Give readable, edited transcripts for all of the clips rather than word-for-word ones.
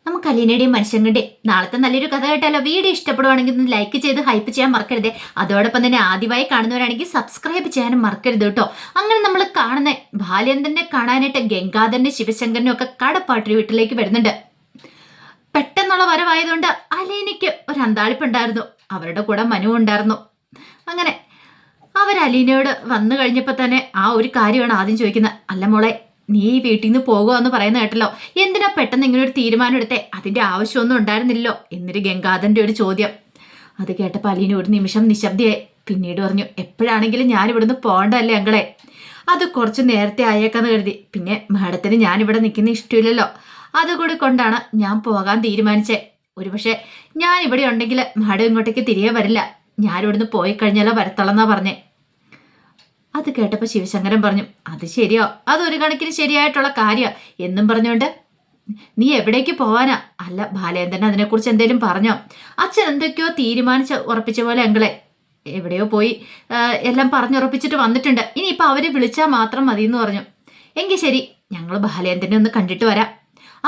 നമുക്ക് അലീനയുടെയും മനുഷ്യങ്ങളുടെയും നാളത്തെ നല്ലൊരു കഥ കേട്ടാലോ? വീഡിയോ ഇഷ്ടപ്പെടുവാണെങ്കിൽ ഒന്ന് ലൈക്ക് ചെയ്ത് ഹൈപ്പ് ചെയ്യാൻ മറക്കരുത്. അതോടൊപ്പം തന്നെ ആദ്യമായി കാണുന്നവരാണെങ്കിൽ സബ്സ്ക്രൈബ് ചെയ്യാനും മറക്കരുത് കേട്ടോ. അങ്ങനെ നമ്മൾ കാണുന്ന ബാലേന്ദ്രനെ കാണാനായിട്ട് ഗംഗാധരനും ശിവശങ്കരനും ഒക്കെ കടപ്പാട്ടി വീട്ടിലേക്ക് വരുന്നുണ്ട്. പെട്ടെന്നുള്ള വരവായതുകൊണ്ട് അലീനയ്ക്ക് ഒരു അന്താളിപ്പുണ്ടായിരുന്നു. അവരുടെ കൂടെ മനു ഉണ്ടായിരുന്നു. അങ്ങനെ അവർ അലീനയോട് വന്നു കഴിഞ്ഞപ്പോൾ തന്നെ ആ ഒരു കാര്യമാണ് ആദ്യം ചോദിക്കുന്നത്. അല്ല മോളെ, നീ വീട്ടിൽ നിന്ന് പോകുക എന്ന് പറയുന്ന കേട്ടല്ലോ, എന്തിനാ പെട്ടെന്ന് ഇങ്ങനെ ഒരു തീരുമാനം എടുത്തേ? അതിന്റെ ആവശ്യമൊന്നും ഉണ്ടായിരുന്നില്ലല്ലോ എന്നൊരു ഗംഗാധരന്റെ ഒരു ചോദ്യം. അത് കേട്ടപ്പോൾ അലീന ഒരു നിമിഷം നിശബ്ദയായി. പിന്നീട് പറഞ്ഞു, എപ്പോഴാണെങ്കിലും ഞാൻ ഇവിടുന്ന് പോകണ്ടല്ലേ അങ്ങളെ, അത് കുറച്ച് നേരത്തെ ആയേക്കാന്ന് കരുതി. പിന്നെ മാഡത്തിന് ഞാനിവിടെ നിൽക്കുന്ന ഇഷ്ടമില്ലല്ലോ, അതുകൂടി കൊണ്ടാണ് ഞാൻ പോകാൻ തീരുമാനിച്ചേ. ഒരുപക്ഷെ ഞാൻ ഇവിടെ ഉണ്ടെങ്കിൽ മാഡം ഇങ്ങോട്ടേക്ക് തിരികെ വരില്ല, ഞാനിവിടുന്ന് പോയി കഴിഞ്ഞാലോ വരത്തുള്ളെന്നാ പറഞ്ഞേ. അത് കേട്ടപ്പോൾ ശിവശങ്കരൻ പറഞ്ഞു, അത് ശരിയോ, അതൊരു കണക്കിന് ശരിയായിട്ടുള്ള കാര്യമാണ് എന്നും പറഞ്ഞുകൊണ്ട് നീ എവിടേക്ക് പോവാനാ? അല്ല ബാലേന്ദ്രൻ അതിനെക്കുറിച്ച് എന്തേലും പറഞ്ഞോ? അച്ഛൻ എന്തൊക്കെയോ തീരുമാനിച്ച് ഉറപ്പിച്ച പോലെ അങ്കിളെ എവിടെയോ പോയി എല്ലാം പറഞ്ഞുറപ്പിച്ചിട്ട് വന്നിട്ടുണ്ട്. ഇനിയിപ്പോൾ അവരെ വിളിച്ചാൽ മാത്രം മതി എന്ന് പറഞ്ഞു. എങ്കിൽ ശരി, ഞങ്ങൾ ബാലേന്ദ്രനെ ഒന്ന് കണ്ടിട്ട് വരാം.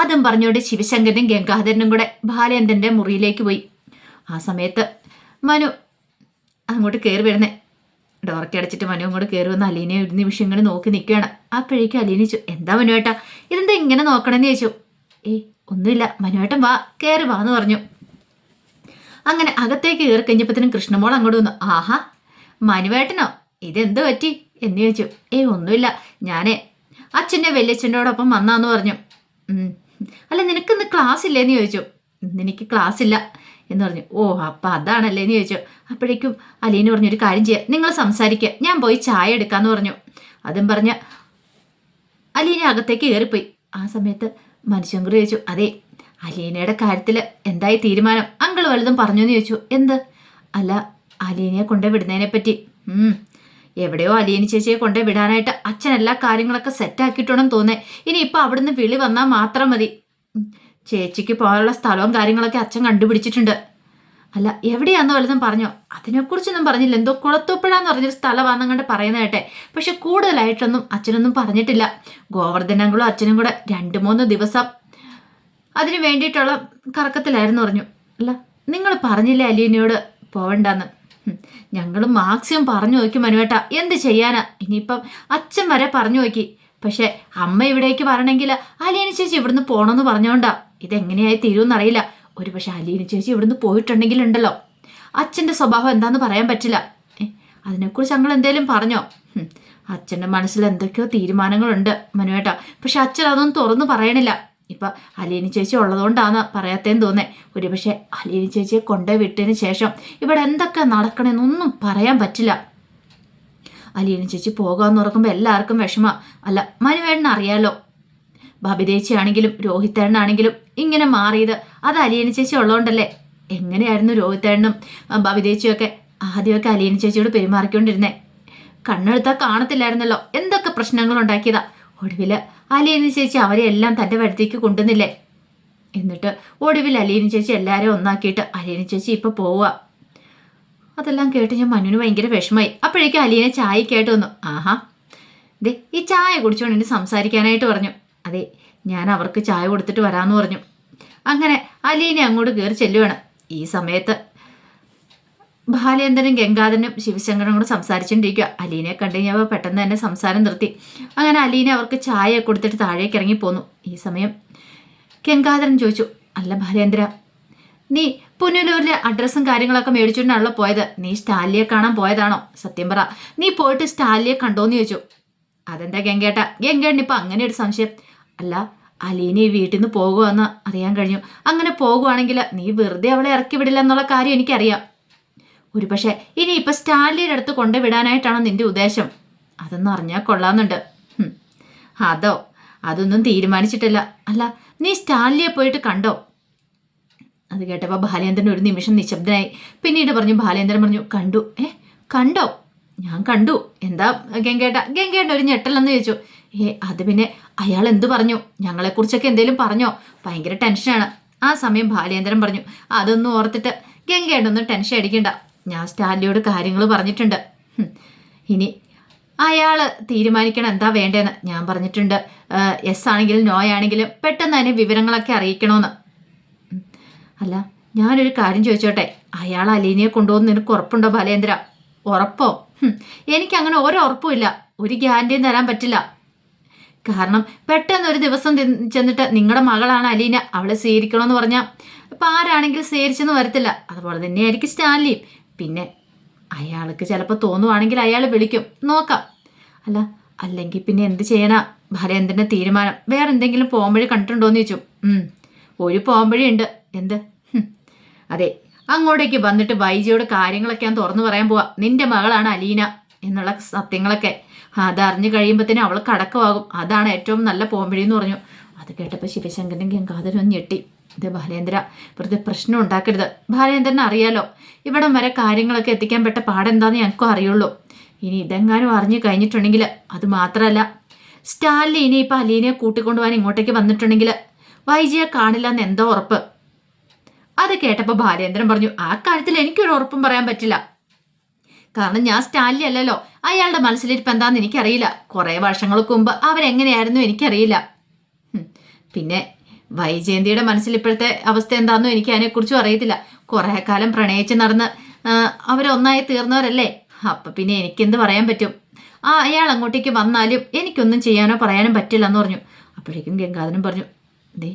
അതും പറഞ്ഞുകൊണ്ട് ശിവശങ്കരനും ഗംഗാധരനും കൂടെ ബാലേന്ദ്രന്റെ മുറിയിലേക്ക് പോയി. ആ സമയത്ത് മനു അങ്ങോട്ട് കയറി വരുന്നേ. ഡോറയ്ക്ക് അടച്ചിട്ട് മനു അങ്ങോട്ട് കയറി വന്ന് അലീനെ ഒരു നിമിഷം ഇങ്ങനെ നോക്കി നിൽക്കുകയാണ്. അപ്പോഴേക്കും അലീന ചോദിച്ചു, എന്താ മനുവേട്ടാ ഇതെന്താ ഇങ്ങനെ നോക്കണമെന്ന് ചോദിച്ചു. ഒന്നുമില്ല മനുവേട്ടൻ വാ, കയറി വാ എന്ന് പറഞ്ഞു. അങ്ങനെ അകത്തേക്ക് കയറി കഴിഞ്ഞപ്പോഴത്തേനും കൃഷ്ണമോൾ അങ്ങോട്ട് വന്നു. ആഹാ മനുവേട്ടനോ, ഇതെന്ത് പറ്റി എന്ന് ചോദിച്ചു. ഒന്നുമില്ല, ഞാനേ അച്ഛൻ്റെ വല്യച്ഛൻ്റെയോടൊപ്പം വന്നാന്ന് പറഞ്ഞു. അല്ല നിനക്കിന്ന് ക്ലാസ് ഇല്ലേന്ന് ചോദിച്ചു. ഇന്നെനിക്ക് ക്ലാസ് ഇല്ല എന്ന് പറഞ്ഞു. അപ്പം അതാണല്ലേ എന്ന് ചോദിച്ചു. അപ്പോഴേക്കും അലീന പറഞ്ഞൊരു കാര്യം ചെയ്യാം, നിങ്ങൾ സംസാരിക്കുക, ഞാൻ പോയി ചായ എടുക്കാന്ന് പറഞ്ഞു. അതും പറഞ്ഞ് അലീന അകത്തേക്ക് കയറിപ്പോയി. ആ സമയത്ത് മനുഷ്യങ്കർ ചോദിച്ചു, അതെ അലീനയുടെ കാര്യത്തിൽ എന്തായി തീരുമാനം? അങ്കിൾ വലുതും പറഞ്ഞു എന്ന് ചോദിച്ചു. എന്ത്? അല്ല അലീനയെ കൊണ്ടേ വിടുന്നതിനെ പറ്റി. എവിടെയോ അലീന ചേച്ചിയെ കൊണ്ടേ വിടാനായിട്ട് അച്ഛൻ എല്ലാ കാര്യങ്ങളൊക്കെ സെറ്റാക്കിയിട്ടുണ്ടെന്ന് തോന്നേ. ഇനിയിപ്പോൾ അവിടുന്ന് വിളി വന്നാൽ മാത്രം മതി. ചേച്ചിക്ക് പോകാനുള്ള സ്ഥലവും കാര്യങ്ങളൊക്കെ അച്ഛൻ കണ്ടുപിടിച്ചിട്ടുണ്ട്. അല്ല എവിടെയാന്ന് വലുതും പറഞ്ഞോ? അതിനെക്കുറിച്ചൊന്നും പറഞ്ഞില്ല. എന്തോ കുളത്തൂപ്പുഴാന്ന് പറഞ്ഞൊരു സ്ഥലമാണെന്നങ്ങണ്ട് പറയുന്ന കേട്ടെ. പക്ഷെ കൂടുതലായിട്ടൊന്നും അച്ഛനൊന്നും പറഞ്ഞിട്ടില്ല. ഗോവർദ്ധനങ്ങളും അച്ഛനും കൂടെ 2-3 ദിവസം അതിന് വേണ്ടിയിട്ടുള്ള കറക്കത്തിലായിരുന്നു പറഞ്ഞു. അല്ല നിങ്ങൾ പറഞ്ഞില്ലേ അലീനയോട് പോവണ്ടെന്ന്? ഞങ്ങൾ മാക്സിമം പറഞ്ഞു നോക്കി മനുവേട്ട, എന്ത് ചെയ്യാനാ? ഇനിയിപ്പം അച്ഛൻ വരെ പറഞ്ഞു നോക്കി. പക്ഷെ അമ്മ ഇവിടേക്ക് വരണമെങ്കിൽ അലീന ചേച്ചി ഇവിടുന്ന് പോകണമെന്ന് പറഞ്ഞോണ്ടാ. ഇതെങ്ങനെയായി തീരുമെന്നറിയില്ല. ഒരു പക്ഷെ അലീന ചേച്ചി ഇവിടുന്ന് പോയിട്ടുണ്ടെങ്കിൽ ഉണ്ടല്ലോ, അച്ഛൻ്റെ സ്വഭാവം എന്താന്ന് പറയാൻ പറ്റില്ല. അതിനെക്കുറിച്ച് ഞങ്ങൾ എന്തേലും പറഞ്ഞോ? അച്ഛൻ്റെ മനസ്സിൽ എന്തൊക്കെയോ തീരുമാനങ്ങളുണ്ട് മനുവേട്ട. പക്ഷെ അച്ഛൻ അതൊന്നും തുറന്നു പറയണില്ല. ഇപ്പം അലീന ചേച്ചി ഉള്ളതുകൊണ്ടാണ് പറയാത്തേന്ന് തോന്നേ. ഒരു പക്ഷെ അലീന ചേച്ചിയെ കൊണ്ടേ വിട്ടതിന് ശേഷം ഇവിടെ എന്തൊക്കെ നടക്കണമെന്നൊന്നും പറയാൻ പറ്റില്ല. അലീന ചേച്ചി പോകാമെന്ന് ഓർക്കുമ്പോൾ എല്ലാവർക്കും വിഷമ. അല്ല മനുവേട്ടന് അറിയാലോ, ബബിതേച്ചിയാണെങ്കിലും രോഹിത്തേണ്ണാണെങ്കിലും ഇങ്ങനെ മാറിയത് അത് അലീന ചേച്ചി ഉള്ളതുകൊണ്ടല്ലേ. എങ്ങനെയായിരുന്നു രോഹിത്തേണ്ണും ബബിതേച്ചിയൊക്കെ ആദ്യമൊക്കെ അലീന ചേച്ചിയോട് പെരുമാറിക്കൊണ്ടിരുന്നേ? കണ്ണെടുത്താൽ കാണത്തില്ലായിരുന്നല്ലോ, എന്തൊക്കെ പ്രശ്നങ്ങൾ ഉണ്ടാക്കിയതാ. ഒടുവിൽ അലീന ചേച്ചി അവരെ എല്ലാം തൻ്റെ വരുത്തേക്ക് കൊണ്ടുവന്നില്ലേ? എന്നിട്ട് ഒടുവിൽ അലീന ചേച്ചി എല്ലാവരെയും ഒന്നാക്കിയിട്ട് അലീന ചേച്ചി ഇപ്പം പോവുക. അതെല്ലാം കേട്ട് ഞാൻ മനുവിന് ഭയങ്കര വിഷമമായി. അപ്പോഴേക്കും അലീന ചായക്കായിട്ട് വന്നു. ആഹാ ദേ ഈ ചായ കുടിച്ചുകൊണ്ട് എന്നെ സംസാരിക്കാനായിട്ട് പറഞ്ഞു. അതെ ഞാൻ അവർക്ക് ചായ കൊടുത്തിട്ട് വരാമെന്ന് പറഞ്ഞു. അങ്ങനെ അലീന അങ്ങോട്ട് കയറി ചെല്ലുവാണ്. ഈ സമയത്ത് ബാലേന്ദ്രനും ഗംഗാധരനും ശിവശങ്കരനും കൂടെ സംസാരിച്ചുകൊണ്ടിരിക്കുക. അലീനയെ കണ്ടു കഴിഞ്ഞപ്പോൾ പെട്ടെന്ന് തന്നെ സംസാരം നിർത്തി. അങ്ങനെ അലീന അവർക്ക് ചായ കൊടുത്തിട്ട് താഴേക്ക് ഇറങ്ങിപ്പോന്നു. ഈ സമയം ഗംഗാധരൻ ചോദിച്ചു, അല്ല ബാലേന്ദ്ര, നീ പുനലൂരിലെ അഡ്രസ്സും കാര്യങ്ങളൊക്കെ മേടിച്ചുകൊണ്ടാണല്ലോ പോയത്. നീ സ്റ്റാലിയെ കാണാൻ പോയതാണോ? സത്യം പറ, നീ പോയിട്ട് സ്റ്റാലിയെ കണ്ടോന്ന് ചോദിച്ചു. അതെന്താ ഗംഗേട്ട? ഗംഗേട്ടൻ ഇപ്പം അങ്ങനെ ഒരു സംശയം. അല്ല അലീന ഈ വീട്ടിൽ നിന്ന് പോകുമെന്ന് അറിയാൻ കഴിഞ്ഞു. അങ്ങനെ പോകുവാണെങ്കിൽ നീ വെറുതെ അവളെ ഇറക്കി വിടില്ല എന്നുള്ള കാര്യം എനിക്കറിയാം. ഒരു പക്ഷേ ഇനിയിപ്പോൾ സ്റ്റാലിയുടെ അടുത്ത് കൊണ്ടുവിടാനായിട്ടാണോ നിന്റെ ഉദ്ദേശം? അതൊന്നും അറിഞ്ഞാൽ കൊള്ളാമെന്നുണ്ട്. അതോ? അതൊന്നും തീരുമാനിച്ചിട്ടില്ല. അല്ല നീ സ്റ്റാലിയെ പോയിട്ട് കണ്ടോ? അത് കേട്ടപ്പോൾ ബാലേന്ദ്രൻ ഒരു നിമിഷം നിശബ്ദനായി. പിന്നീട് പറഞ്ഞു, ബാലേന്ദ്രൻ പറഞ്ഞു, കണ്ടു. കണ്ടോ? ഞാൻ കണ്ടു. എന്താ ഗംഗേട്ട ഒരു ഞെട്ടലെന്ന് ചോദിച്ചു. അത് പിന്നെ അയാൾ എന്തു പറഞ്ഞു? ഞങ്ങളെക്കുറിച്ചൊക്കെ എന്തേലും പറഞ്ഞോ? ഭയങ്കര ടെൻഷനാണ്. ആ സമയം ബാലേന്ദ്രൻ പറഞ്ഞു, അതൊന്നും ഓർത്തിട്ട് ഗംഗേട്ടൊന്നും ടെൻഷൻ അടിക്കണ്ട. ഞാൻ സ്റ്റാലിയോട് കാര്യങ്ങൾ പറഞ്ഞിട്ടുണ്ട്. ഇനി അയാൾ തീരുമാനിക്കണം എന്താ വേണ്ടതെന്ന്. ഞാൻ പറഞ്ഞിട്ടുണ്ട്, യെസ് ആണെങ്കിലും നോ ആണെങ്കിലും പെട്ടെന്ന് തന്നെ വിവരങ്ങളൊക്കെ അറിയിക്കണമെന്ന്. അല്ല ഞാനൊരു കാര്യം ചോദിച്ചോട്ടെ, അയാൾ അലീനയെ കൊണ്ടുപോകുന്ന നിനക്ക് ഉറപ്പുണ്ടോ ബാലേന്ദ്ര? ഉറപ്പോ? എനിക്കങ്ങനെ ഉറപ്പുമില്ല, ഒരു ഗ്യാരണ്ടിയും തരാൻ പറ്റില്ല. കാരണം പെട്ടെന്ന് ഒരു ദിവസം ചെന്നിട്ട് നിങ്ങളുടെ മകളാണ് അലീന, അവളെ സ്വീകരിക്കണമെന്ന് പറഞ്ഞാൽ ഇപ്പം ആരാണെങ്കിലും സ്വീകരിച്ചെന്ന് വരത്തില്ല. അതുപോലെ തന്നെയായിരിക്കും സ്റ്റാൻലിയും. പിന്നെ അയാൾക്ക് ചിലപ്പോൾ തോന്നുവാണെങ്കിൽ അയാൾ വിളിക്കും, നോക്കാം. അല്ല അല്ലെങ്കിൽ പിന്നെ എന്ത് ചെയ്യാനാ ബാലേന്ദ്രൻ്റെ തീരുമാനം? വേറെ എന്തെങ്കിലും പോംവഴി കണ്ടിട്ടുണ്ടോയെന്ന് ചോദിച്ചു. ഒരു പോംവഴി ഉണ്ട്. എന്ത്? അതെ, അങ്ങോട്ടേക്ക് വന്നിട്ട് വൈജിയോട് കാര്യങ്ങളൊക്കെ ഞാൻ തുറന്നു പറയാൻ പോവാ. നിന്റെ മകളാണ് അലീന എന്നുള്ള സത്യങ്ങളൊക്കെ അതറിഞ്ഞു കഴിയുമ്പോഴത്തേനും അവൾ കടക്കമാകും. അതാണ് ഏറ്റവും നല്ല പോംവഴി എന്ന് പറഞ്ഞു. അത് കേട്ടപ്പോൾ ശിവശങ്കരനും ഗംഗാധരനും ഞെട്ടി. ഇത് ബാലേന്ദ്ര വെറുതെ പ്രശ്നം ഉണ്ടാക്കരുത്. ബാലേന്ദ്രനെ അറിയാലോ, ഇവിടം വരെ കാര്യങ്ങളൊക്കെ എത്തിക്കാൻ പെട്ട പാടെന്താന്ന് ഞങ്ങൾക്കും അറിയുള്ളൂ. ഇനി ഇതെങ്ങാനും അറിഞ്ഞു കഴിഞ്ഞിട്ടുണ്ടെങ്കിൽ, അത് മാത്രമല്ല സ്റ്റാലിനെ ഇനിയിപ്പോൾ അലീനയെ കൂട്ടിക്കൊണ്ടുപോകാൻ ഇങ്ങോട്ടേക്ക് വന്നിട്ടുണ്ടെങ്കിൽ വൈജിയെ കാണില്ലെന്ന് എന്തോ ഉറപ്പ്. അത് കേട്ടപ്പോൾ ബാലേന്ദ്രൻ പറഞ്ഞു, ആ കാര്യത്തിൽ എനിക്കൊരു ഉറപ്പും പറയാൻ പറ്റില്ല. കാരണം ഞാൻ സ്റ്റാലിനെ അല്ലല്ലോ. അയാളുടെ മനസ്സിലിരിപ്പ് എന്താന്ന് എനിക്കറിയില്ല. കുറേ വർഷങ്ങൾക്ക് മുമ്പ് അവരെങ്ങനെയായിരുന്നു എനിക്കറിയില്ല. പിന്നെ വൈജയന്തിയുടെ മനസ്സിൽ ഇപ്പോഴത്തെ അവസ്ഥ എന്താണെന്നും എനിക്ക് അതിനെക്കുറിച്ചും അറിയത്തില്ല. കുറേ കാലം പ്രണയിച്ച് നടന്ന് അവരൊന്നായി തീർന്നവരല്ലേ. അപ്പം പിന്നെ എനിക്കെന്ത് പറയാൻ പറ്റും? അയാൾ അങ്ങോട്ടേക്ക് വന്നാലും എനിക്കൊന്നും ചെയ്യാനോ പറയാനും പറ്റില്ല എന്ന് പറഞ്ഞു. അപ്പോഴേക്കും ഗംഗാധരൻ പറഞ്ഞു, ദേ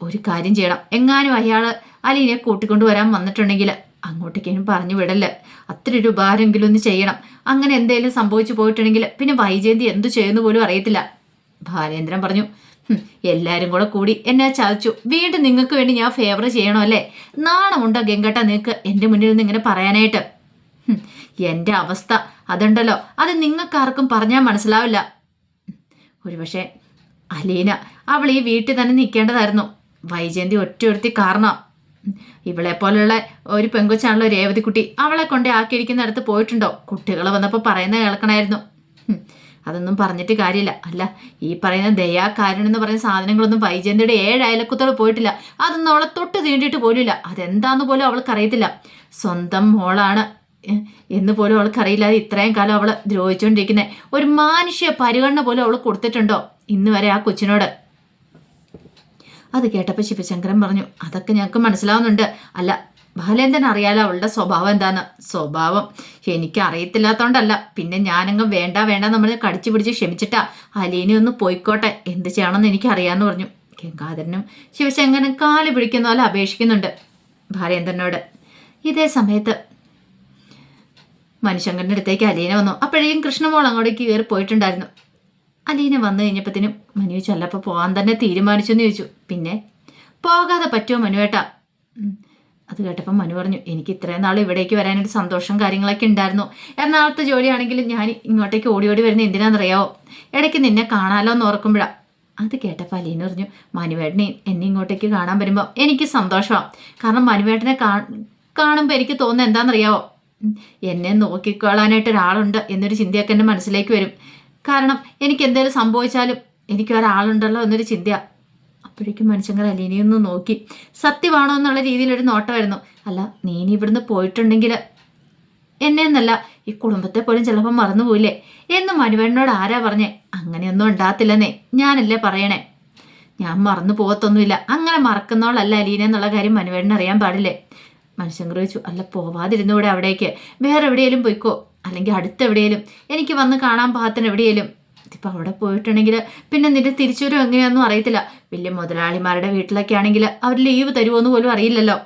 ഒരു കാര്യം ചെയ്യണം. എങ്ങാനും അയാൾ അലീനെ കൂട്ടിക്കൊണ്ട് വരാൻ വന്നിട്ടുണ്ടെങ്കിൽ അങ്ങോട്ടേക്കും പറഞ്ഞു വിടല്ലേ. അത്ര ഒരു ഉപകാരമെങ്കിലും ഒന്ന് ചെയ്യണം. അങ്ങനെ എന്തെങ്കിലും സംഭവിച്ചു പോയിട്ടുണ്ടെങ്കിൽ പിന്നെ വൈജയന്തി എന്തു ചെയ്യുന്നു പോലും അറിയത്തില്ല. ബാലേന്ദ്രൻ പറഞ്ഞു, എല്ലാവരും കൂടെ കൂടി എന്നെ ചതിച്ചു. വീണ്ടും നിങ്ങൾക്ക് വേണ്ടി ഞാൻ ഫേവർ ചെയ്യണോ അല്ലേ? നാണമുണ്ടോ ഗംഗട്ട നിങ്ങൾക്ക് എൻ്റെ മുന്നിൽ നിന്ന് ഇങ്ങനെ പറയാനായിട്ട്? എൻ്റെ അവസ്ഥ അതുണ്ടല്ലോ, അത് നിങ്ങൾക്കാർക്കും പറഞ്ഞാൽ മനസ്സിലാവില്ല. ഒരുപക്ഷെ അലീന അവൾ ഈ വീട്ടിൽ തന്നെ നിൽക്കേണ്ടതായിരുന്നു. വൈജയന്തി ഒറ്റയൊരുത്തി കാരണം. ഇവളെ പോലുള്ള ഒരു പെങ്കൊച്ചാണല്ലോ രേവതിക്കുട്ടി. അവളെ കൊണ്ടേ ആക്കിയിരിക്കുന്നിടത്ത് പോയിട്ടുണ്ടോ? കുട്ടികൾ വന്നപ്പോൾ പറയുന്നത് കേൾക്കണമായിരുന്നു. അതൊന്നും പറഞ്ഞിട്ട് കാര്യമില്ല. അല്ല, ഈ പറയുന്ന ദയാകാരൻ എന്ന് പറയുന്ന സാധനങ്ങളൊന്നും വൈജയന്തിയുടെ 7 അയലക്കുത്തോട് പോയിട്ടില്ല. അതൊന്നും അവളെ തൊട്ട് തീണ്ടിയിട്ട് പോലുമില്ല. അതെന്താന്ന് പോലും അവൾക്കറിയത്തില്ല. സ്വന്തം മോളാണ് എന്ന് പോലും അവൾക്കറിയില്ലാതെ ഇത്രയും കാലം അവൾ ദ്രോഹിച്ചുകൊണ്ടിരിക്കുന്നത്. ഒരു മാനുഷ്യ പരിഗണന പോലും അവൾ കൊടുത്തിട്ടുണ്ടോ ഇന്ന് വരെ ആ കൊച്ചിനോട്? അത് കേട്ടപ്പോൾ ശിവശങ്കരൻ പറഞ്ഞു, അതൊക്കെ ഞങ്ങൾക്ക് മനസ്സിലാവുന്നുണ്ട്. അല്ല, ബാലേന്ദ്രൻ അറിയാലോ അവളുടെ സ്വഭാവം എന്താന്ന്. സ്വഭാവം എനിക്ക് അറിയത്തില്ലാത്തതുകൊണ്ടല്ല. പിന്നെ ഞാനങ്ങ് വേണ്ട നമ്മൾ കടിച്ചു പിടിച്ച് ക്ഷമിച്ചിട്ടാ. അലീനെ ഒന്ന് പോയിക്കോട്ടെ, എന്ത് ചെയ്യണമെന്ന് എനിക്കറിയാമെന്ന് പറഞ്ഞു. ഗംഗാധരനും ശിവശങ്കരനും കാല് പിടിക്കുന്ന പോലെ അപേക്ഷിക്കുന്നുണ്ട് ബാലേന്ദ്രനോട്. ഇതേ സമയത്ത് മനുശങ്കരൻ്റെ അടുത്തേക്ക് അലീന വന്നു. അപ്പോഴേക്കും കൃഷ്ണമോൾ അങ്ങോട്ടേക്ക് കയറി പോയിട്ടുണ്ടായിരുന്നു. അലീന വന്നു കഴിഞ്ഞപ്പോഴത്തേനും മനു ചോദിച്ചു, അല്ലപ്പോൾ പോകാൻ തന്നെ തീരുമാനിച്ചെന്ന് ചോദിച്ചു. പിന്നെ പോകാതെ പറ്റുമോ മനുവേട്ടാ? അത് കേട്ടപ്പോൾ മനു പറഞ്ഞു, എനിക്ക് ഇത്രയും നാൾ ഇവിടേക്ക് വരാനൊരു സന്തോഷം കാര്യങ്ങളൊക്കെ ഉണ്ടായിരുന്നു. എറണാകുളത്ത് ജോലിയാണെങ്കിലും ഞാൻ ഇങ്ങോട്ടേക്ക് ഓടി വരുന്നത് എന്തിനാണെന്നറിയാവോ? ഇടയ്ക്ക് നിന്നെ കാണാമല്ലോ എന്ന് ഓർക്കുമ്പോഴാണ്. അത് കേട്ടപ്പോൾ അലീന പറഞ്ഞു, മനുവേട്ടനെ എന്നെ ഇങ്ങോട്ടേക്ക് കാണാൻ വരുമ്പോൾ എനിക്ക് സന്തോഷമാണ്. കാരണം മനുവേട്ടനെ കാണുമ്പോൾ എനിക്ക് തോന്നുന്നത് എന്താണെന്നറിയാവോ? എന്നെ നോക്കിക്കൊള്ളാനായിട്ട് ഒരാളുണ്ട് എന്നൊരു ചിന്തയൊക്കെ എൻ്റെ മനസ്സിലേക്ക് വരും. കാരണം എനിക്ക് എന്തെങ്കിലും സംഭവിച്ചാലും എനിക്ക് ഒരാളുണ്ടല്ലോ എന്നൊരു ചിന്തയാണ്. അപ്പോഴേക്കും മനുഷ്യങ്കർ അലീനയൊന്ന് നോക്കി. സത്യമാണോ എന്നുള്ള രീതിയിലൊരു നോട്ടമായിരുന്നു. അല്ല, നീ ഇവിടുന്ന് പോയിട്ടുണ്ടെങ്കിൽ എന്നെ എന്നല്ല ഈ കുടുംബത്തെ പോലും ചിലപ്പോൾ മറന്നുപോയില്ലേ എന്ന് മനുവേട്ടനോട് ആരാ പറഞ്ഞേ? അങ്ങനെയൊന്നും ഉണ്ടാകത്തില്ലെന്നേ ഞാനല്ലേ പറയണേ. ഞാൻ മറന്നു പോകത്തൊന്നുമില്ല. അങ്ങനെ മറക്കുന്നവളല്ല അലീന എന്നുള്ള കാര്യം മനുവേട്ടന് അറിയാൻ പാടില്ലേ? മനുഷ്യങ്കർ ചോദിച്ചു, അല്ല പോവാതിരുന്നൂടെ അവിടേക്ക്? വേറെ എവിടെയെങ്കിലും പോയിക്കോ, അല്ലെങ്കിൽ അടുത്തെവിടെയെങ്കിലും എനിക്ക് വന്ന് കാണാൻ പാകത്തിന് എവിടെയെങ്കിലും. ഇതിപ്പോൾ അവിടെ പോയിട്ടുണ്ടെങ്കിൽ പിന്നെ നിന്റെ തിരിച്ചുവരും എങ്ങനെയാണെന്നും അറിയത്തില്ല. വലിയ മുതലാളിമാരുടെ വീട്ടിലൊക്കെ ആണെങ്കിൽ അവർ ലീവ് തരുമോയെന്ന് പോലും അറിയില്ലല്ലോ.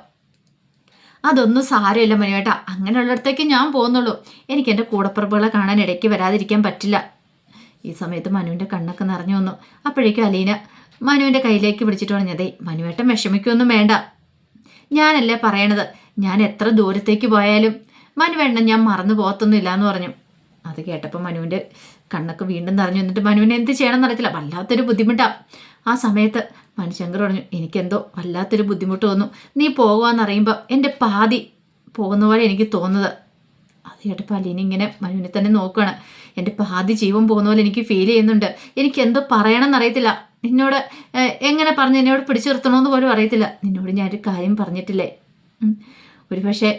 അതൊന്നും സാരമില്ല മനുവേട്ടാ, അങ്ങനെയുള്ളിടത്തേക്ക് ഞാൻ പോകുന്നുള്ളൂ. എനിക്ക് എൻ്റെ കൂടപ്പുറപ്പുകളെ കാണാൻ ഇടയ്ക്ക് വരാതിരിക്കാൻ പറ്റില്ല. ഈ സമയത്ത് മനുവിൻ്റെ കണ്ണൊക്കെ നിറഞ്ഞു വന്നു. അപ്പോഴേക്കും അലീന മനുവിൻ്റെ കയ്യിലേക്ക് പിടിച്ചിട്ട് പറഞ്ഞതേ, മനുവേട്ടൻ വിഷമിക്കൊന്നും വേണ്ട. ഞാനല്ലേ പറയണത്, ഞാൻ എത്ര ദൂരത്തേക്ക് പോയാലും മനുവേട്ടനെ ഞാൻ മറന്നു പോകത്തൊന്നുമില്ല എന്ന് പറഞ്ഞു. അത് കേട്ടപ്പോൾ മനുവിൻ്റെ കണ്ണൊക്കെ വീണ്ടും നിറഞ്ഞു വന്നിട്ട് മനുവിനെ എന്ത് ചെയ്യണമെന്ന് അറിയത്തില്ല. വല്ലാത്തൊരു ബുദ്ധിമുട്ടാണ്. ആ സമയത്ത് മനുശങ്കർ പറഞ്ഞു, എനിക്കെന്തോ വല്ലാത്തൊരു ബുദ്ധിമുട്ട് തോന്നും. നീ പോകുകയെന്നറിയുമ്പോൾ എൻ്റെ പാതി പോകുന്ന പോലെ എനിക്ക് തോന്നുന്നത്. അത് കേട്ടപ്പോൾ അലീന ഇങ്ങനെ മനുവിനെ തന്നെ നോക്കുകയാണ്. എൻ്റെ പാതി ജീവൻ പോകുന്ന പോലെ എനിക്ക് ഫീൽ ചെയ്യുന്നുണ്ട്. എനിക്കെന്തോ പറയണമെന്നറിയത്തില്ല. നിന്നോട് എങ്ങനെ പറഞ്ഞ് എന്നോട് പിടിച്ചു നിർത്തണമെന്ന് പോലും അറിയത്തില്ല. നിന്നോട് ഞാനൊരു കാര്യം പറഞ്ഞിട്ടില്ലേ? ഒരുപക്ഷെ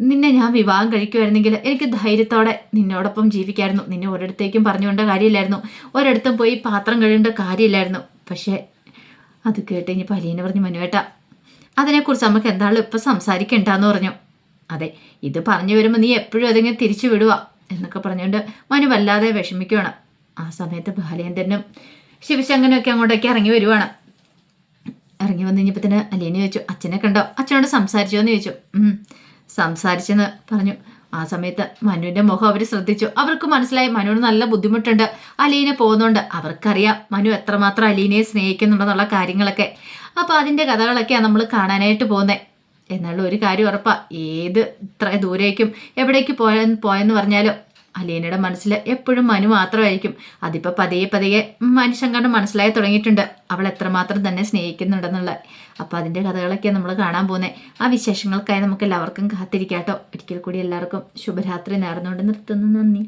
നിന്നെ ഞാൻ വിവാഹം കഴിക്കുമായിരുന്നെങ്കിൽ എനിക്ക് ധൈര്യത്തോടെ നിന്നോടൊപ്പം ജീവിക്കായിരുന്നു. നിന്നെ ഒരിടത്തേക്കും പറഞ്ഞുകൊണ്ട കാര്യമില്ലായിരുന്നു. ഒരിടത്തും പോയി പാത്രം കഴുകേണ്ട കാര്യമില്ലായിരുന്നു. പക്ഷേ അത് കേട്ട് കഴിഞ്ഞപ്പോൾ അലീന പറഞ്ഞു, മനുവേട്ട അതിനെക്കുറിച്ച് നമുക്ക് എന്തായാലും ഇപ്പം സംസാരിക്കണ്ടെന്ന് പറഞ്ഞു. അതെ, ഇത് പറഞ്ഞു വരുമ്പോൾ നീ എപ്പോഴും അതിങ്ങനെ തിരിച്ചു വിടുക എന്നൊക്കെ പറഞ്ഞുകൊണ്ട് മനു വല്ലാതെ വിഷമിക്കുവാണ്. ആ സമയത്ത് ബാലേന്ദ്രനും ശിവശങ്കരനൊക്കെ അങ്ങോട്ടേക്ക് ഇറങ്ങി വരുവാണ്. ഇറങ്ങി വന്നു കഴിഞ്ഞപ്പോൾ തന്നെ അലീന ചോദിച്ചു, അച്ഛനെ കണ്ടോ, അച്ഛനോട് സംസാരിച്ചോ എന്ന് ചോദിച്ചു. സംസാരിച്ചെന്ന് പറഞ്ഞു. ആ സമയത്ത് മനുവിൻ്റെ മുഖം അവർ ശ്രദ്ധിച്ചു. അവർക്ക് മനസ്സിലായി മനുവിന് നല്ല ബുദ്ധിമുട്ടുണ്ട് അലീന പോകുന്നുണ്ട്. അവർക്കറിയാം മനു എത്രമാത്രം അലീനയെ സ്നേഹിക്കുന്നുണ്ടെന്നുള്ള കാര്യങ്ങളൊക്കെ. അപ്പോൾ അതിൻ്റെ കഥകളൊക്കെയാണ് നമ്മൾ കാണാനായിട്ട് പോകുന്നത്. എന്നുള്ള ഒരു കാര്യം ഉറപ്പാ, ഏത് ഇത്ര ദൂരേക്കും എവിടേക്ക് പോയെന്ന് പറഞ്ഞാലും അലീനയുടെ മനസ്സിൽ എപ്പോഴും മനു മാത്രമായിരിക്കും. അതിപ്പോൾ പതിയെ പതിയെ മനുഷ്യൻ കണ്ട് മനസ്സിലായി തുടങ്ങിയിട്ടുണ്ട് അവൾ എത്രമാത്രം തന്നെ സ്നേഹിക്കുന്നുണ്ടെന്നുള്ളത്. അപ്പോൾ അതിൻ്റെ കഥകളൊക്കെയാണ് നമ്മൾ കാണാൻ പോകുന്നത്. ആ വിശേഷങ്ങൾക്കായി നമുക്ക് എല്ലാവർക്കും കാത്തിരിക്കാട്ടോ. ഒരിക്കൽ കൂടി എല്ലാവർക്കും ശുഭരാത്രി നേർന്നുകൊണ്ട് നിർത്തുന്നു. നന്ദി.